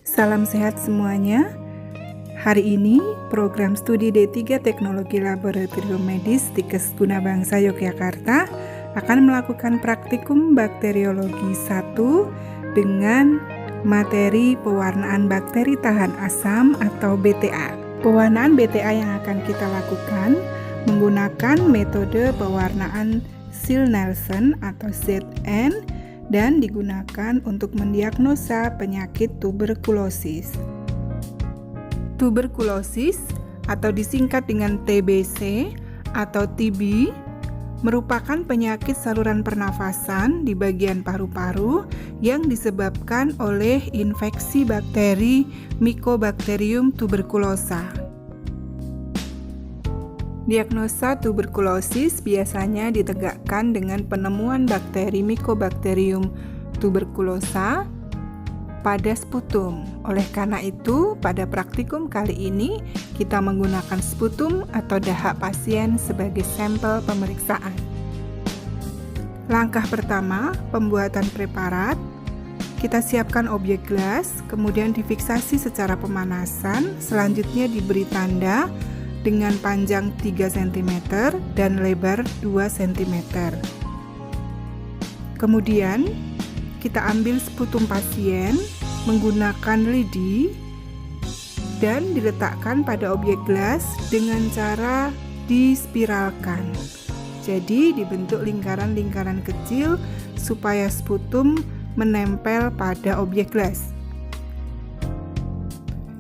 Salam sehat semuanya. Hari ini program studi D3 Teknologi Laboratorium Medis Tikes Gunabangsa Yogyakarta akan melakukan praktikum bakteriologi 1 dengan materi pewarnaan bakteri tahan asam atau BTA. Pewarnaan BTA yang akan kita lakukan menggunakan metode pewarnaan Ziehl-Neelsen atau ZN dan digunakan untuk mendiagnosa penyakit tuberkulosis. Tuberkulosis atau disingkat dengan TBC atau TB merupakan penyakit saluran pernafasan di bagian paru-paru yang disebabkan oleh infeksi bakteri Mycobacterium tuberculosa. Diagnosa tuberkulosis biasanya ditegakkan dengan penemuan bakteri Mycobacterium tuberculosa pada sputum. Oleh karena itu, pada praktikum kali ini kita menggunakan sputum atau dahak pasien sebagai sampel pemeriksaan. Langkah pertama, pembuatan preparat. Kita siapkan objek gelas, kemudian difiksasi secara pemanasan, selanjutnya diberi tanda dengan panjang 3 cm dan lebar 2 cm. Kemudian, kita ambil sputum pasien menggunakan lidi dan diletakkan pada objek gelas dengan cara dispiralkan. Jadi, dibentuk lingkaran-lingkaran kecil supaya sputum menempel pada objek gelas.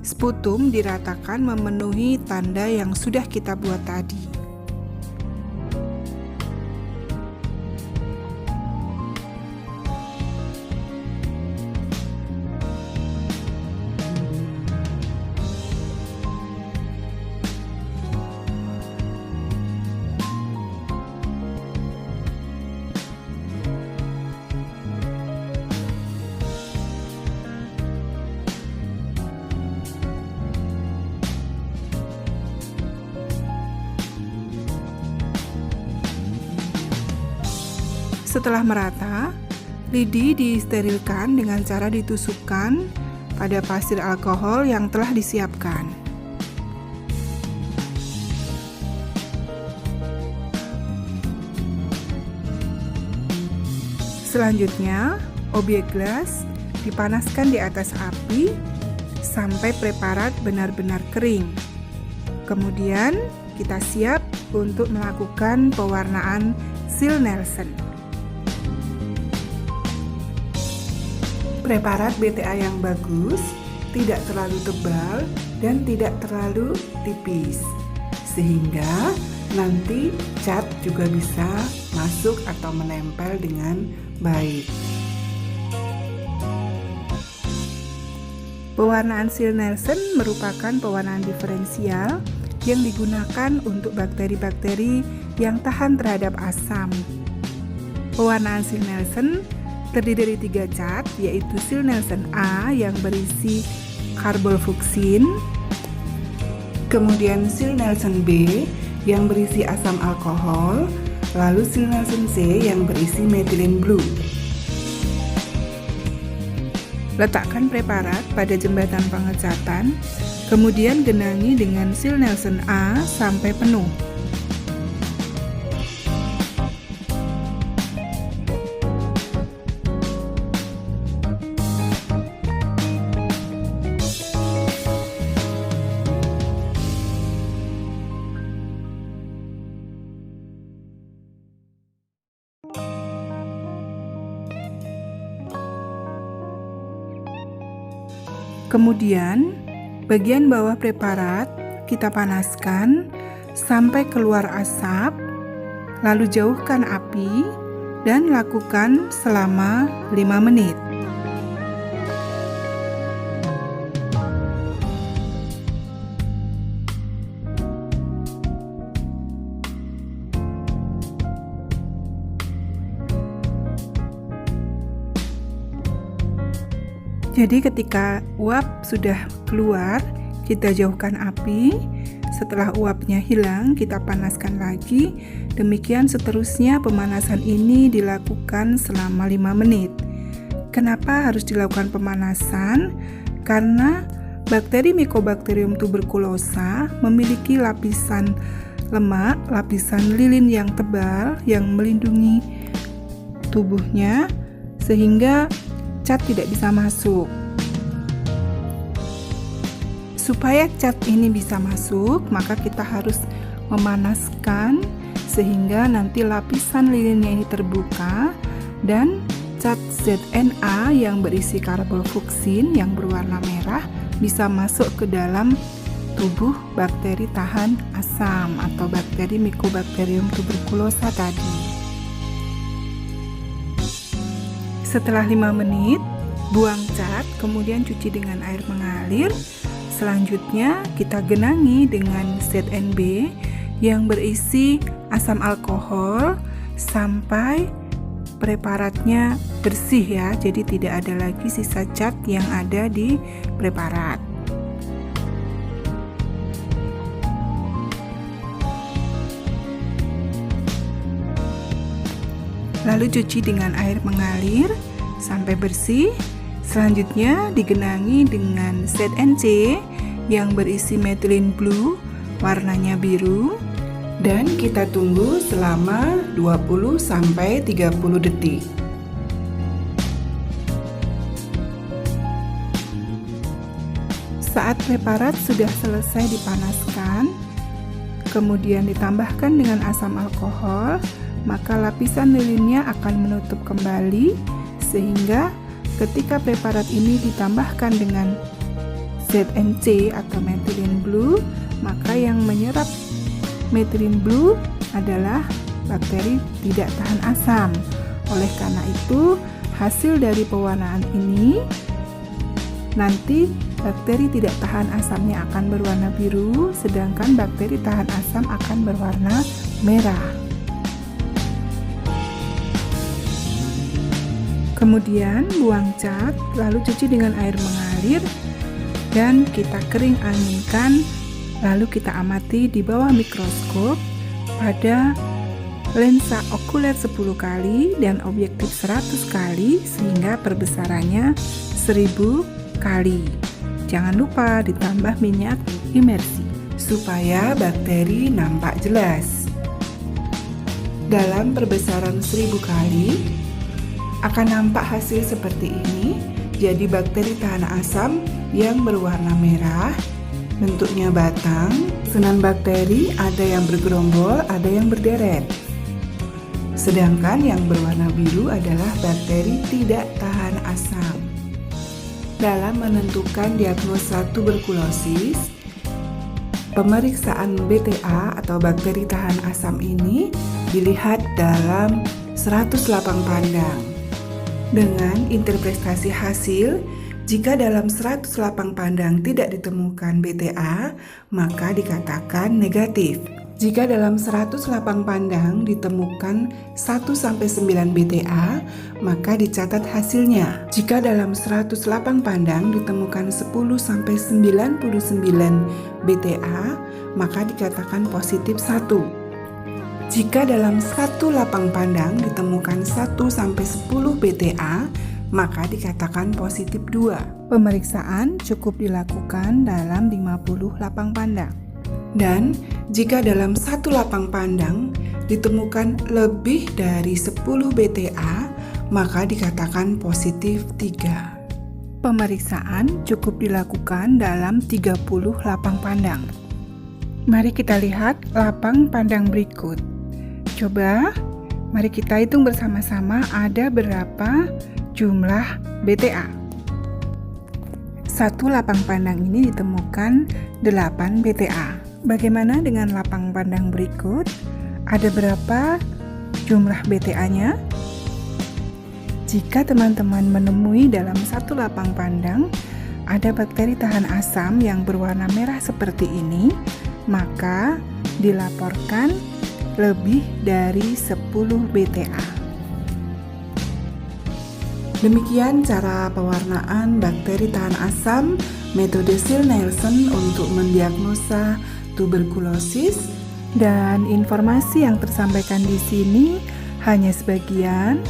Sputum diratakan memenuhi tanda yang sudah kita buat tadi. Setelah merata, lidi disterilkan dengan cara ditusukkan pada pasir alkohol yang telah disiapkan. Selanjutnya, objek gelas dipanaskan di atas api sampai preparat benar-benar kering. Kemudian, kita siap untuk melakukan pewarnaan Ziehl-Neelsen. Preparat BTA yang bagus, tidak terlalu tebal dan tidak terlalu tipis, sehingga nanti cat juga bisa masuk atau menempel dengan baik. Pewarnaan Ziehl-Neelsen merupakan pewarnaan diferensial yang digunakan untuk bakteri-bakteri yang tahan terhadap asam. Pewarnaan Ziehl-Neelsen terdiri dari 3 cat, yaitu Ziehl-Neelsen A yang berisi karbofluksin, kemudian Ziehl-Neelsen B yang berisi asam alkohol, lalu Ziehl-Neelsen C yang berisi methylene blue. Letakkan preparat pada jembatan pengecatan, kemudian genangi dengan Ziehl-Neelsen A sampai penuh. Kemudian, bagian bawah preparat kita panaskan sampai keluar asap, lalu jauhkan api dan lakukan selama 5 menit. Jadi ketika uap sudah keluar, kita jauhkan api. Setelah uapnya hilang, kita panaskan lagi. Demikian seterusnya pemanasan ini dilakukan selama 5 menit. Kenapa harus dilakukan pemanasan? Karena bakteri Mycobacterium tuberculosa memiliki lapisan lemak, lapisan lilin yang tebal yang melindungi tubuhnya sehingga cat tidak bisa masuk. Supaya cat ini bisa masuk, maka kita harus memanaskan sehingga nanti lapisan lilinnya ini terbuka dan cat ZNA yang berisi karbofluksin yang berwarna merah bisa masuk ke dalam tubuh bakteri tahan asam atau bakteri Mycobacterium tuberculosa tadi. Setelah 5 menit, buang cat, kemudian cuci dengan air mengalir. Selanjutnya kita genangi dengan ZNB yang berisi asam alkohol sampai preparatnya bersih ya, jadi tidak ada lagi sisa cat yang ada di preparat. Lalu cuci dengan air mengalir sampai bersih. Selanjutnya digenangi dengan ZNC yang berisi methylene blue, warnanya biru, dan kita tunggu selama 20-30 detik. Saat preparat sudah selesai dipanaskan, kemudian ditambahkan dengan asam alkohol, maka lapisan lilinnya akan menutup kembali sehingga ketika preparat ini ditambahkan dengan ZNC atau methylene blue, maka yang menyerap methylene blue adalah bakteri tidak tahan asam. Oleh karena itu, hasil dari pewarnaan ini nanti bakteri tidak tahan asamnya akan berwarna biru, sedangkan bakteri tahan asam akan berwarna merah. Kemudian buang cat, lalu cuci dengan air mengalir dan kita kering anginkan. Lalu kita amati di bawah mikroskop pada lensa okuler 10 kali dan objektif 100 kali sehingga perbesarannya 1000 kali. Jangan lupa ditambah minyak imersi supaya bakteri nampak jelas. Dalam perbesaran 1000 kali akan nampak hasil seperti ini. Jadi bakteri tahan asam yang berwarna merah, bentuknya batang. Susunan bakteri ada yang bergerombol, ada yang berderet. Sedangkan yang berwarna biru adalah bakteri tidak tahan asam. Dalam menentukan diagnosa tuberkulosis, pemeriksaan BTA atau bakteri tahan asam ini dilihat dalam 100 lapang pandang. Dengan interpretasi hasil, jika dalam 100 lapang pandang tidak ditemukan BTA, maka dikatakan negatif. Jika dalam 100 lapang pandang ditemukan 1-9 BTA, maka dicatat hasilnya. Jika dalam 100 lapang pandang ditemukan 10-99 BTA, maka dikatakan positif 1. Jika dalam satu lapang pandang ditemukan 1-10 BTA, maka dikatakan positif 2. Pemeriksaan cukup dilakukan dalam 50 lapang pandang. Dan jika dalam satu lapang pandang ditemukan lebih dari 10 BTA, maka dikatakan positif 3. Pemeriksaan cukup dilakukan dalam 30 lapang pandang. Mari kita lihat lapang pandang berikut. Coba, mari kita hitung bersama-sama ada berapa jumlah BTA. Satu lapang pandang ini ditemukan 8 BTA. Bagaimana dengan lapang pandang berikut? Ada berapa jumlah BTA-nya? Jika teman-teman menemui dalam satu lapang pandang ada bakteri tahan asam yang berwarna merah seperti ini, maka dilaporkan lebih dari 10 BTA. Demikian cara pewarnaan bakteri tahan asam metode Ziehl-Neelsen untuk mendiagnosa tuberkulosis, dan informasi yang tersampaikan di sini hanya sebagian.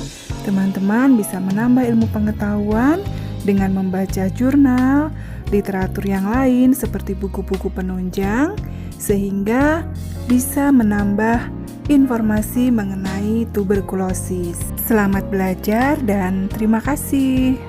Teman-teman bisa menambah ilmu pengetahuan dengan membaca jurnal, literatur yang lain seperti buku-buku penunjang, sehingga bisa menambah informasi mengenai tuberkulosis. Selamat belajar dan terima kasih.